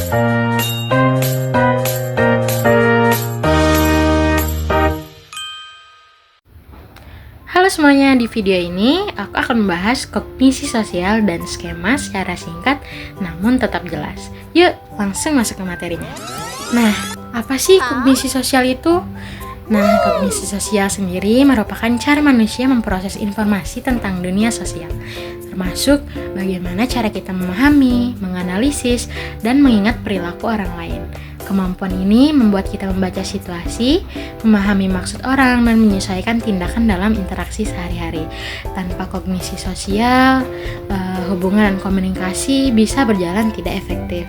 Halo semuanya, di video ini aku akan membahas kognisi sosial dan skema secara singkat namun tetap jelas. Yuk, langsung masuk ke materinya. Nah, apa sih kognisi sosial itu? Nah, kognisi sosial sendiri merupakan cara manusia memproses informasi tentang dunia sosial, termasuk bagaimana cara kita memahami, menganalisis, dan mengingat perilaku orang lain. Kemampuan ini membuat kita membaca situasi, memahami maksud orang, dan menyesuaikan tindakan dalam interaksi sehari-hari. Tanpa kognisi sosial, hubungan dan komunikasi bisa berjalan tidak efektif.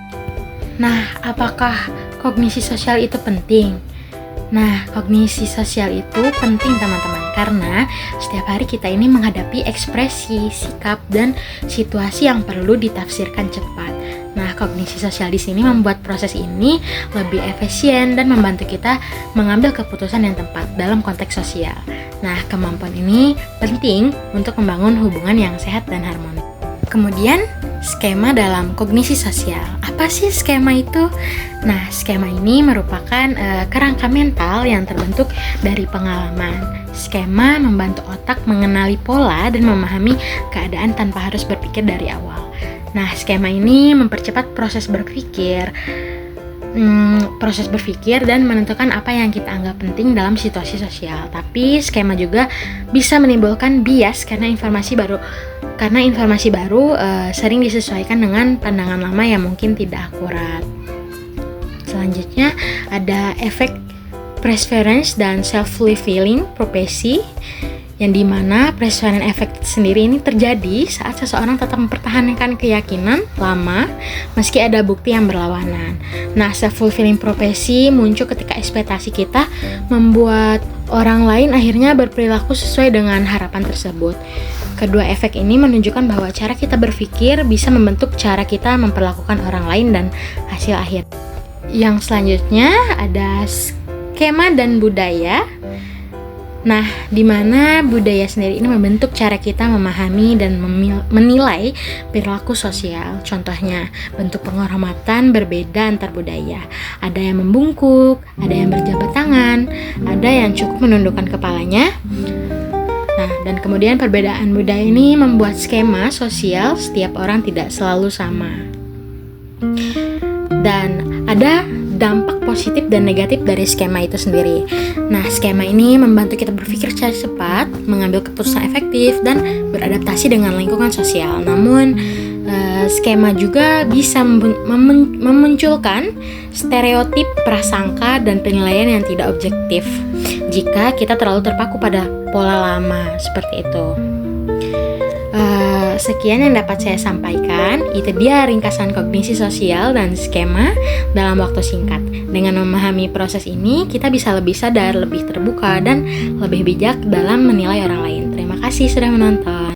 Nah, apakah kognisi sosial itu penting? Nah, kognisi sosial itu penting teman-teman, karena setiap hari kita ini menghadapi ekspresi, sikap, dan situasi yang perlu ditafsirkan cepat. Nah, kognisi sosial di sini membuat proses ini lebih efisien dan membantu kita mengambil keputusan yang tepat dalam konteks sosial. Nah, kemampuan ini penting untuk membangun hubungan yang sehat dan harmonis. Kemudian, skema dalam kognisi sosial. Apa sih skema itu? Nah, skema ini merupakan kerangka mental yang terbentuk dari pengalaman. Skema membantu otak mengenali pola dan memahami keadaan tanpa harus berpikir dari awal. Nah, skema ini mempercepat proses berpikir dan menentukan apa yang kita anggap penting dalam situasi sosial. Tapi skema juga bisa menimbulkan bias karena informasi baru sering disesuaikan dengan pandangan lama yang mungkin tidak akurat. Selanjutnya ada efek preference dan self-fulfilling prophecy, yang dimana preference effect sendiri ini terjadi saat seseorang tetap mempertahankan keyakinan lama meski ada bukti yang berlawanan. Nah, self-fulfilling prophecy muncul ketika ekspektasi kita membuat orang lain akhirnya berperilaku sesuai dengan harapan tersebut. Kedua efek ini menunjukkan bahwa cara kita berpikir bisa membentuk cara kita memperlakukan orang lain dan hasil akhir. Yang selanjutnya ada skema dan budaya. Nah, di mana budaya sendiri ini membentuk cara kita memahami dan menilai perilaku sosial. Contohnya, bentuk penghormatan berbeda antar budaya. Ada yang membungkuk, ada yang berjabat tangan, ada yang cukup menundukkan kepalanya. Nah, dan kemudian perbedaan budaya ini membuat skema sosial setiap orang tidak selalu sama. Dan ada dampak positif dan negatif dari skema itu sendiri. Nah, skema ini membantu kita berpikir secara cepat, mengambil keputusan efektif, dan beradaptasi dengan lingkungan sosial. Namun, skema juga bisa memunculkan stereotip, prasangka, dan penilaian yang tidak objektif jika kita terlalu terpaku pada pola lama seperti itu. Sekian yang dapat saya sampaikan. Itu dia ringkasan kognisi sosial dan skema dalam waktu singkat. Dengan memahami proses ini, kita bisa lebih sadar, lebih terbuka, dan lebih bijak dalam menilai orang lain. Terima kasih sudah menonton.